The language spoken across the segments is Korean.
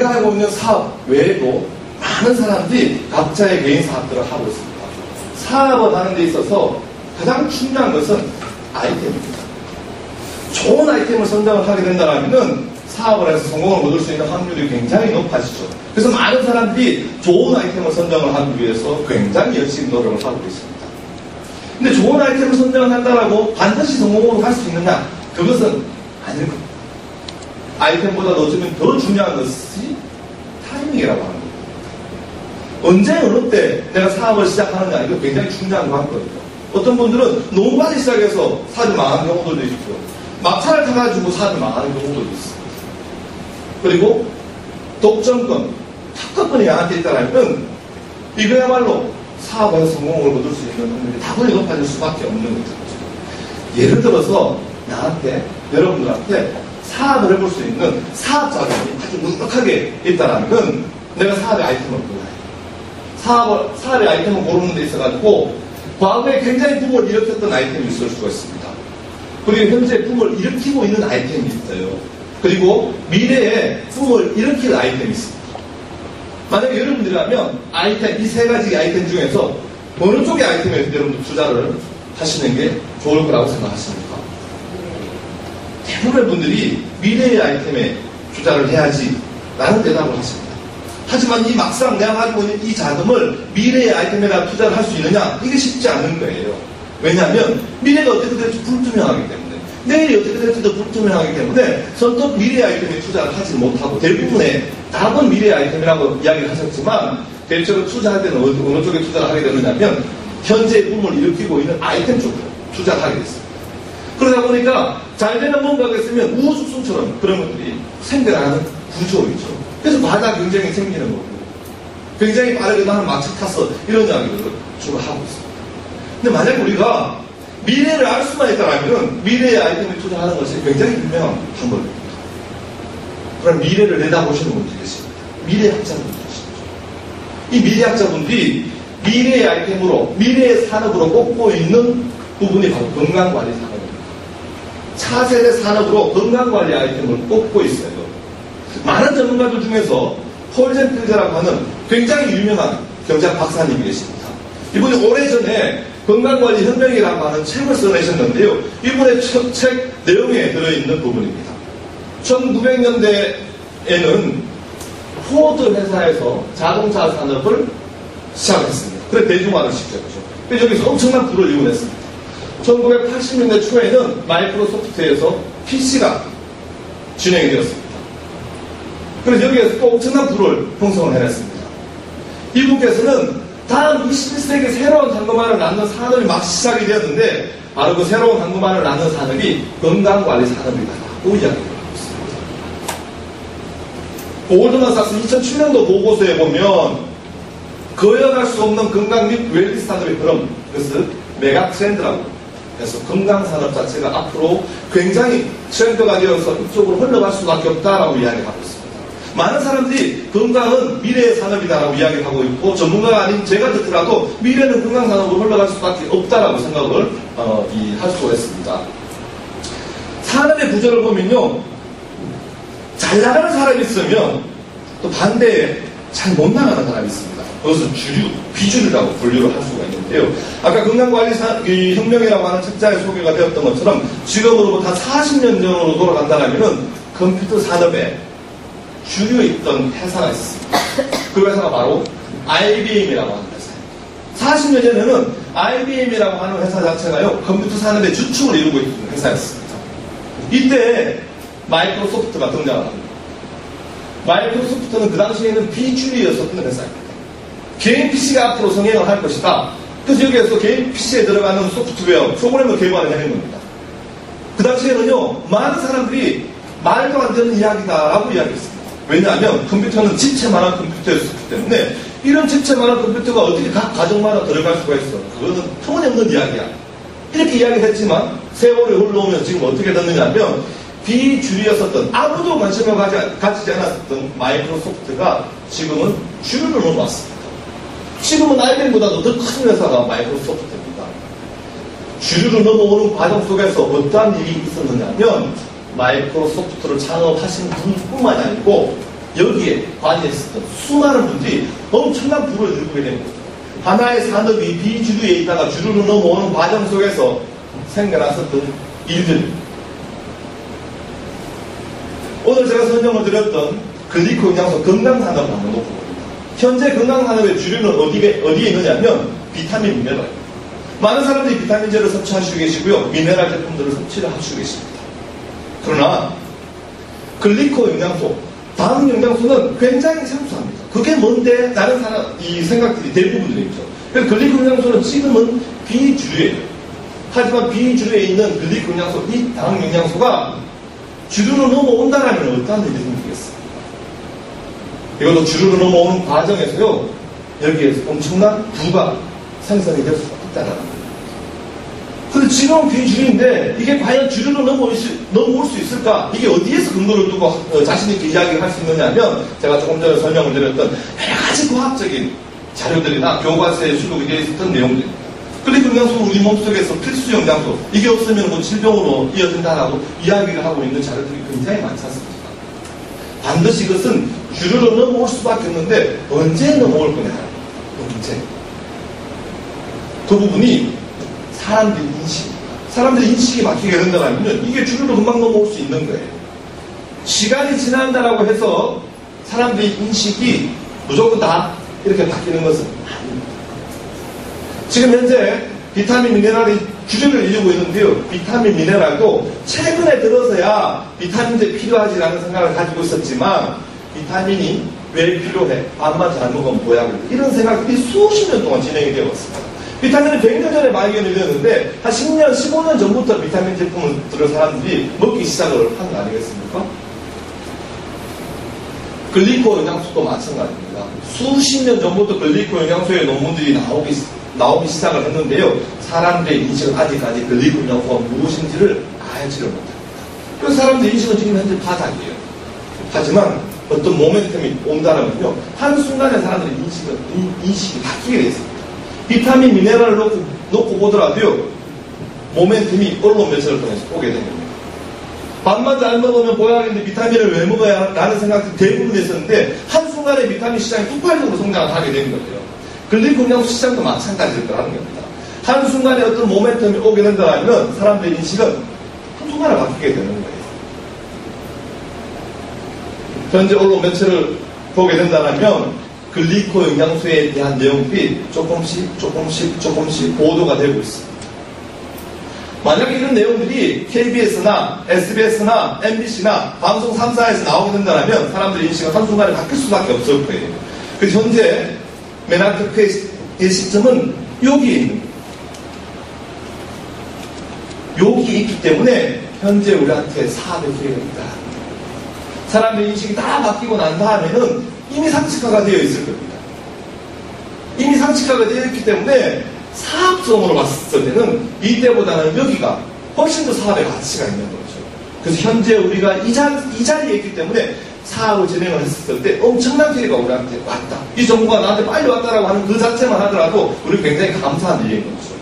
우리가 하고 있는 사업 외에도 많은 사람들이 각자의 개인 사업들을 하고 있습니다. 사업을 하는 데 있어서 가장 중요한 것은 아이템입니다. 좋은 아이템을 선정을 하게 된다면 사업을 해서 성공을 얻을 수 있는 확률이 굉장히 높아지죠. 그래서 많은 사람들이 좋은 아이템을 선정을 하기 위해서 굉장히 열심히 노력을 하고 있습니다. 근데 좋은 아이템을 선정을 한다고 반드시 성공으로 할 수 있느냐? 그것은 아닐 겁니다. 아이템보다 어쩌면 더 중요한 것이 타이밍이라고 하는 겁니다. 언제 어느 때 내가 사업을 시작하느냐, 이거 굉장히 중요한 관건이죠. 어떤 분들은 너무 빨리 시작해서 사업이 망하는 경우들도 있고, 막차를 타가지고 사업이 망하는 경우도 있습니다. 그리고 독점권, 특허권이 나한테 있다면 이거야말로 사업에서 성공을 얻을 수 있는 확률이 다분히 높아질 수밖에 없는 거죠. 예를 들어서 나한테, 여러분들한테 사업을 해볼 수 있는 사업 자금이 아주 넉넉하게 있다면 내가 사업의 아이템을 골라요. 사업의 아이템을 고르는 데 있어가지고 과거에 굉장히 붐을 일으켰던 아이템이 있을 수가 있습니다. 그리고 현재 붐을 일으키고 있는 아이템이 있어요. 그리고 미래에 붐을 일으킬 아이템이 있습니다. 만약에 여러분들이라면 아이템, 이 세 가지 아이템 중에서 어느 쪽의 아이템에 여러분들 투자를 하시는 게 좋을 거라고 생각하십니까? 대부분의 분들이 미래의 아이템에 투자를 해야지 라는 대답을 하십니다. 하지만 이 막상 내가 가지고 있는 이 자금을 미래의 아이템에다 투자를 할 수 있느냐? 이게 쉽지 않은 거예요. 왜냐하면 미래가 어떻게 될지 불투명하기 때문에, 내일이 어떻게 될지도 불투명하기 때문에 선뜻 미래의 아이템에 투자를 하지 못하고, 대부분의 답은 미래의 아이템이라고 이야기를 하셨지만 대체로 투자할 때는 어느 쪽에 투자를 하게 되느냐면 현재의 붐을 일으키고 있는 아이템 쪽으로 투자를 하게 됐습니다. 그러다 보니까 잘 되는 뭔가가 있으면 우후죽순처럼 그런 것들이 생겨나는 구조이죠. 그래서 과다 경쟁이 생기는 거고, 굉장히 빠르게 나는 막차 탔어, 이런 이야기들을 주로 하고 있습니다. 근데 만약에 우리가 미래를 알 수만 있다면 미래의 아이템에 투자하는 것이 굉장히 유명한 방법입니다. 그럼 미래를 내다보시는 분들이 계십니다. 미래학자분들이 계십니다. 이 미래학자분들이 미래의 아이템으로, 미래의 산업으로 꼽고 있는 부분이 바로 건강관리 산업입니다. 차세대 산업으로 건강관리 아이템을 꼽고 있어요. 많은 전문가들 중에서 폴 젠필드라고 하는 굉장히 유명한 경제학 박사님이 계십니다. 이분이 오래전에 건강관리 혁명이라고 하는 책을 써내셨는데요. 이분의 책 내용에 들어있는 부분입니다. 1900년대에는 포드 회사에서 자동차 산업을 시작했습니다. 그래서 대중화를 시켰죠. 그래서 여기서 엄청난 부를 이루냈습니다. 1980년대 초에는 마이크로소프트에서 PC가 진행이 되었습니다. 그래서 여기에서 또 엄청난 부를 형성을 해냈습니다. 이분께서는 다음 21세기 새로운 당근만을 낳는 산업이 막 시작이 되었는데, 바로 그 새로운 당근만을 낳는 산업이 건강관리 산업이다라고 이야기를 하고 있습니다. 골드만삭스 2007년도 보고서에 보면 거역할 수 없는 건강 및 웰니스 산업의 흐름, 그것을 메가 트렌드라고 해서 건강 산업 자체가 앞으로 굉장히 트렌드가 되어서 이쪽으로 흘러갈 수밖에 없다라고 이야기를 하고 있습니다. 많은 사람들이 건강은 미래의 산업이다라고 이야기를 하고 있고, 전문가가 아닌 제가 듣더라도 미래는 건강 산업으로 흘러갈 수밖에 없다라고 생각을 할 수가 있습니다. 산업의 구조를 보면요, 잘 나가는 사람이 있으면 또 반대에 잘 못 나가는 사람이 있습니다. 그것은 주류, 비주류라고 분류를 할 수가 있는데요. 아까 건강관리 혁명이라고 하는 책자에 소개가 되었던 것처럼 지금으로부터 한 40년 전으로 돌아간다면 컴퓨터 산업에 주류에 있던 회사가 있습니다. 그 회사가 바로 IBM이라고 하는 회사입니다. 40년 전에는 IBM이라고 하는 회사 자체가요, 컴퓨터 산업의 주축을 이루고 있던 회사였습니다. 이때 마이크로소프트가 등장을 합니다. 마이크로소프트는 그 당시에는 비주류였었던 회사입니다. 개인 PC가 앞으로 성행을 할 것이다. 그래서 여기에서 개인 PC에 들어가는 소프트웨어, 프로그램을 개발을 해낸 겁니다. 그 당시에는요, 많은 사람들이 말도 안 되는 이야기다라고 이야기했습니다. 왜냐하면 컴퓨터는 집체만한 컴퓨터였기 때문에 이런 집체만한 컴퓨터가 어떻게 각 가정마다 들어갈 수가 있어. 그거는 터무니없는 이야기야. 이렇게 이야기를 했지만 세월이 흘러오면 지금 어떻게 됐느냐면 비주류였었던, 아무도 관심을 가지지 않았던 마이크로소프트가 지금은 주류를 넘어왔습니다. 지금은 IBM보다도 더 큰 회사가 마이크로소프트입니다. 주류를 넘어오는 과정 속에서 어떠한 일이 있었느냐면 마이크로소프트를 창업하신 분뿐만이 아니고 여기에 관여했었던 수많은 분들이 엄청난 부를 일구게 된 거죠. 하나의 산업이 비주류에 있다가 주류로 넘어오는 과정 속에서 생겨났었던 일들. 오늘 제가 설명을 드렸던 글리코 영양소 건강산업을 한번 놓고 봅니다. 현재 건강산업의 주류는 어디에 있느냐면 비타민, 미네랄. 많은 사람들이 비타민제를 섭취하시고 계시고요. 미네랄 제품들을 섭취를 하시고 계십니다. 그러나 글리코 영양소, 다음 영양소는 굉장히 생소합니다. 그게 뭔데? 라는 이 생각들이 대부분들이 있죠. 그래서 글리코 영양소는 지금은 비주류예요. 하지만 비주류에 있는 글리코 영양소, 이 다음 영양소가 주류로 넘어온다라면 어떤 일이 생기겠어요? 이것도 주류로 넘어오는 과정에서요, 여기에서 엄청난 부가 생성이 될 수가 있다는 겁니다. 근데 지금은 비주류인데 이게 과연 주류로 넘어올 수 있을까? 이게 어디에서 근거를 두고 자신있게 이야기를 할 수 있느냐면 제가 조금 전에 설명을 드렸던 여러 가지 과학적인 자료들이나 교과서에 수록이 되어 있었던 내용들. 글리코 영양소는 우리 몸속에서 필수 영양소, 이게 없으면 뭐 질병으로 이어진다라고 이야기를 하고 있는 자료들이 굉장히 많지 않습니까? 반드시 이것은 주류로 넘어올 수밖에 없는데 언제 넘어올 거냐? 언제? 그 부분이 사람들의 인식이 바뀌게 된다면 이게 주류로 금방 넘어올 수 있는 거예요. 시간이 지난다라고 해서 사람들의 인식이 무조건 다 이렇게 바뀌는 것은 아닙니다. 지금 현재 비타민, 미네랄이 주류를 이루고 있는데요. 비타민, 미네랄도 최근에 들어서야 비타민제 필요하지라는 생각을 가지고 있었지만 비타민이 왜 필요해? 밥만 잘 먹으면 보약을. 이런 생각들이 수십 년 동안 진행이 되어 왔습니다. 비타민은 100년 전에 발견이 되었는데 한 10년, 15년 전부터 비타민 제품을 사람들이 먹기 시작을 한 거 아니겠습니까? 글리코 영양소도 마찬가지입니다. 수십 년 전부터 글리코 영양소의 논문들이 나오기 시작을 했는데요. 사람들의 인식은 아직까지 글리코 영양소가 무엇인지를 알지를 못합니다. 그래서 사람들의 인식은 지금 현재 바닥이에요. 하지만 어떤 모멘텀이 온다면요. 한순간에 사람들의 인식이 바뀌게 되어 있습니다. 비타민, 미네랄을 놓고 보더라도요. 모멘텀이 언론 매체를 통해서 오게 됩니다. 밥만 잘 먹으면 보약인데 비타민을 왜 먹어야 라는 생각이 대부분 있었는데 한순간에 비타민 시장이 폭발적으로 성장을 하게 된 거예요. 글리코 영양소 시장도 마찬가지일 거라는 겁니다. 한순간에 어떤 모멘텀이 오게 된다면 사람들의 인식은 한순간에 바뀌게 되는 거예요. 현재 언론 매체를 보게 된다면 글리코 영양소에 대한 내용들이 조금씩 보도가 되고 있습니다. 만약에 이런 내용들이 KBS나 SBS나 MBC나 방송 3사에서 나오게 된다면 사람들의 인식은 한순간에 바뀔 수밖에 없을 거예요. 그래서 현재 메나테크의 시점은 여기에 있는 거예요. 여기 있기 때문에 현재 우리한테 사업의 기회가 있다. 사람들의 인식이 다 바뀌고 난 다음에는 이미 상식화가 되어 있을 겁니다. 이미 상식화가 되어 있기 때문에 사업성으로 봤을 때는 이때보다는 여기가 훨씬 더 사업의 가치가 있는 거죠. 그래서 현재 우리가 이 자리에 있기 때문에 사업을 진행을 했을 때 엄청난 기회가 우리한테 왔다. 이 정부가 나한테 빨리 왔다라고 하는 그 자체만 하더라도 우리 굉장히 감사한 일인 거죠.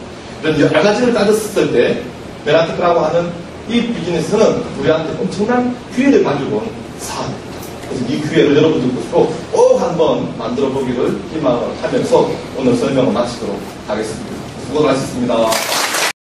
이런 여러 가지를 따졌을 때 메나테크라고 하는 이 비즈니스는 우리한테 엄청난 기회를 가지고 온 사업입니다. 그래서 이 기회를 여러분들 것으로 꼭 한번 만들어 보기를 희망을 하면서 오늘 설명을 마치도록 하겠습니다. 수고하셨습니다.